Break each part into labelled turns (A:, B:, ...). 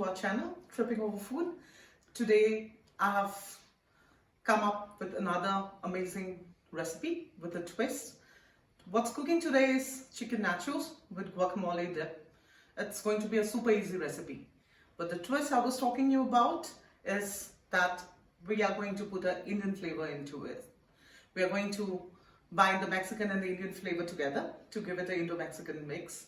A: our channel, Tripping Over Food. Today I have come up with another amazing recipe with a twist. What's cooking today is chicken nachos with guacamole dip. It's going to be a super easy recipe. But the twist I was talking to you about is that we are going to put an Indian flavor into it. We are going to bind the Mexican and the Indian flavor together to give it an Indo-Mexican mix.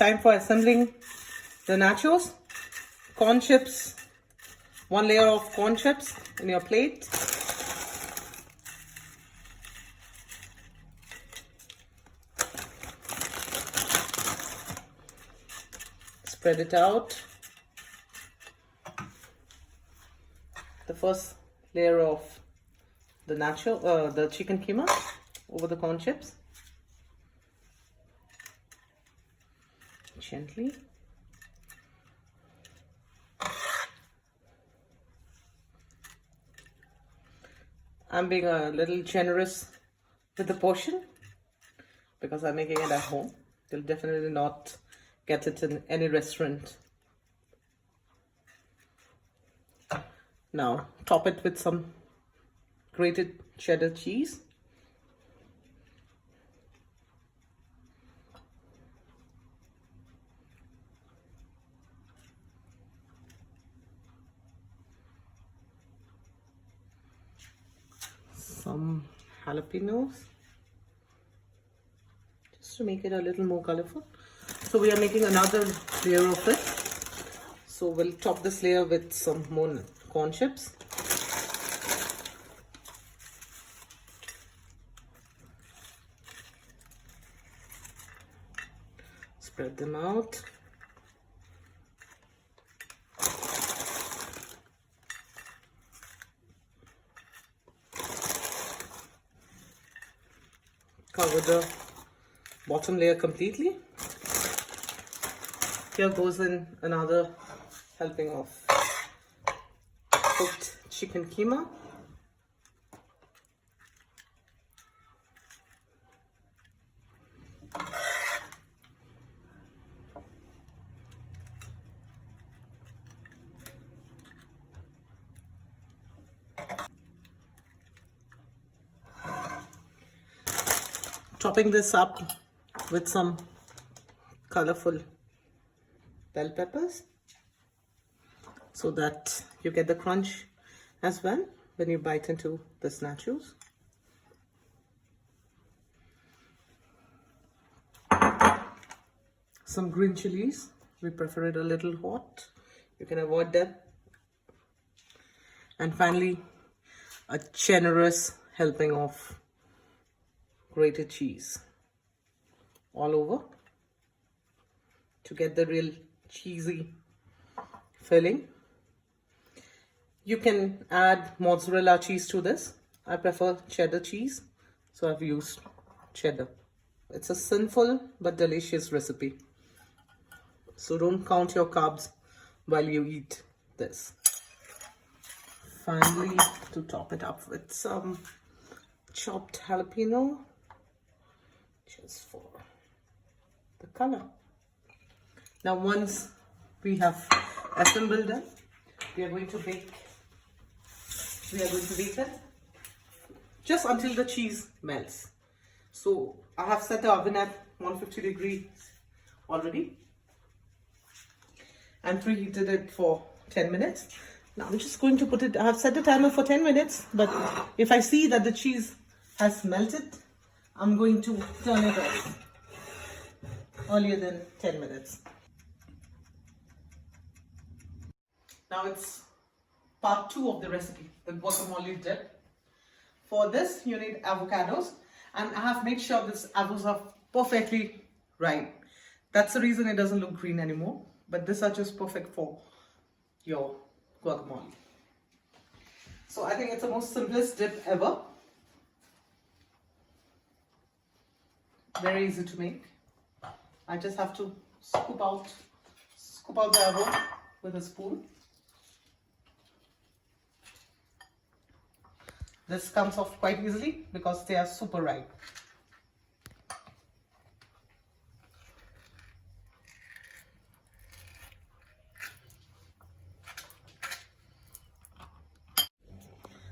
A: Time for assembling the nachos. Corn chips, one layer of corn chips in your plate. Spread it out. The first layer of the the chicken keema over the corn chips. Gently. I'm being a little generous with the portion because I'm making it at home. You'll definitely not get it in any restaurant. Now top it with some grated cheddar cheese. Some jalapenos just to make it a little more colorful. So we are making another layer of it. So we'll top this layer with some more corn chips. Spread them out. cover the bottom layer completely. Here goes in another helping of cooked chicken keema. Topping this up with some colorful bell peppers so that you get the crunch as well when you bite into this nachos. Some green chilies, we prefer it a little hot, you can avoid them. And finally, a generous helping of grated cheese all over to get the real cheesy filling. You can add mozzarella cheese to this. I prefer cheddar cheese, so I've used cheddar. It's a sinful but delicious recipe, so don't count your carbs while you eat this. Finally, to top it up with some chopped jalapeno, just for the color. Now once we have assembled them, we are going to bake it just until the cheese melts. So I have set the oven at 150 degrees already and preheated it for 10 minutes. Now I'm just going to put it, I have set the timer for 10 minutes, but if I see that the cheese has melted, I'm going to turn it off earlier than 10 minutes. Now it's part 2 of the recipe, the guacamole dip. For this, you need avocados, and I have made sure these avocados are perfectly ripe. That's the reason it doesn't look green anymore, but these are just perfect for your guacamole. So I think it's the most simplest dip ever. Very easy to make. I just have to scoop out the avocado with a spoon. This comes off quite easily because they are super ripe.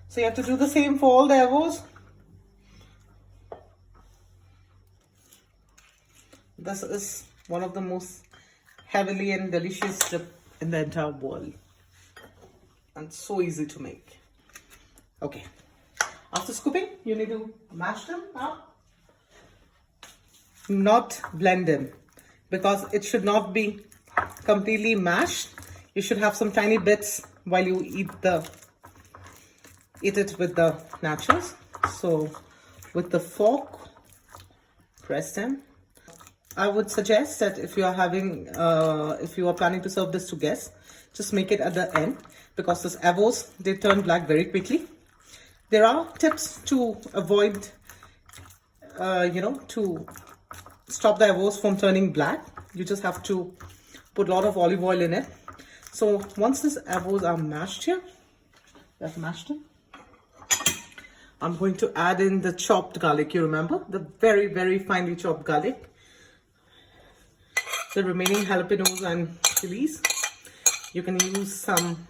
A: So you have to do the same for all the avocados. This is one of the most heavily and delicious dip in the entire world, and so easy to make. Okay, after scooping, you need to mash them up, not blend them, because it should not be completely mashed. You should have some tiny bits while you eat it with the nachos. So with the fork, press them. I would suggest that if you are planning to serve this to guests, just make it at the end, because these avos, they turn black very quickly. There are tips to avoid, to stop the avos from turning black. You just have to put a lot of olive oil in it. So once these avos are mashed here, I've mashed them. I'm going to add in the chopped garlic. You remember the very, very finely chopped garlic. The remaining jalapenos and chilies. You can use some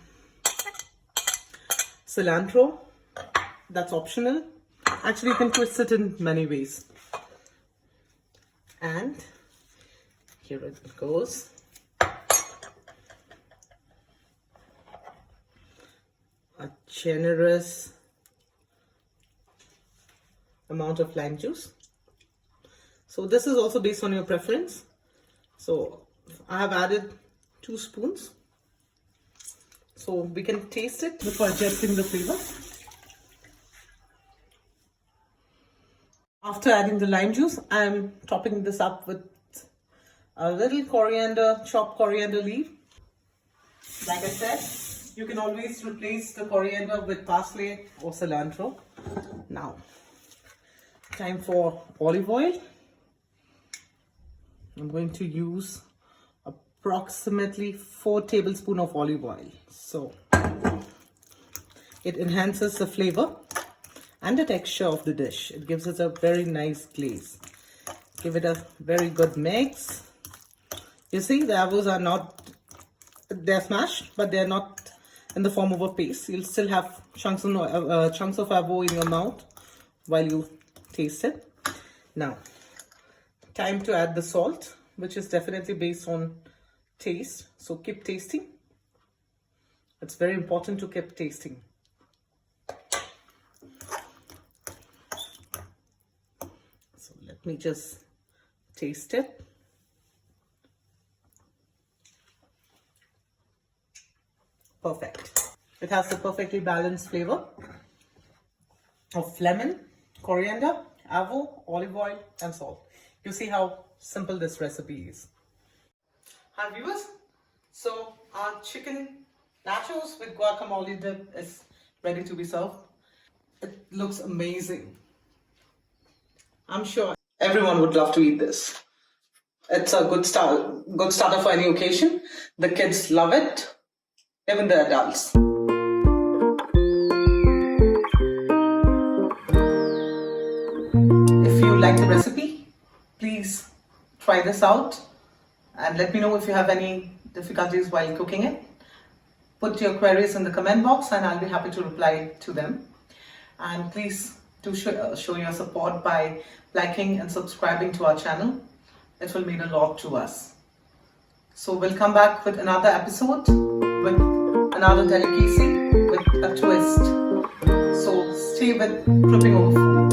A: cilantro. That's optional. Actually, you can twist it in many ways. And here it goes. A generous amount of lime juice. So this is also based on your preference. So I have added 2 spoons. So we can taste it before adjusting the flavor. After adding the lime juice, I am topping this up with a little chopped coriander leaf. Like I said, you can always replace the coriander with parsley or cilantro. Now, Time for olive oil. I'm going to use approximately 4 tablespoons of olive oil. So it enhances the flavor and the texture of the dish. It gives us a very nice glaze. Give it a very good mix. You see, the avos are not, they're smashed, but they're not in the form of a paste. You'll still have chunks of avo in your mouth while you taste it. Now, time to add the salt, which is definitely based on taste. So keep tasting. It's very important to keep tasting. So let me just taste it. Perfect. It has the perfectly balanced flavor of lemon, coriander, avo, olive oil and salt. You see how simple this recipe is. Hi viewers, so our chicken nachos with guacamole dip is ready to be served. It looks amazing. I'm sure everyone would love to eat this. It's a good starter for any occasion. The kids love it, even the adults. If you like the recipe, please try this out and let me know if you have any difficulties while cooking it. Put your queries in the comment box and I'll be happy to reply to them. And please do show your support by liking and subscribing to our channel. It will mean a lot to us. So we'll come back with another episode with another delicacy with a twist. So stay with Tripping Over Food.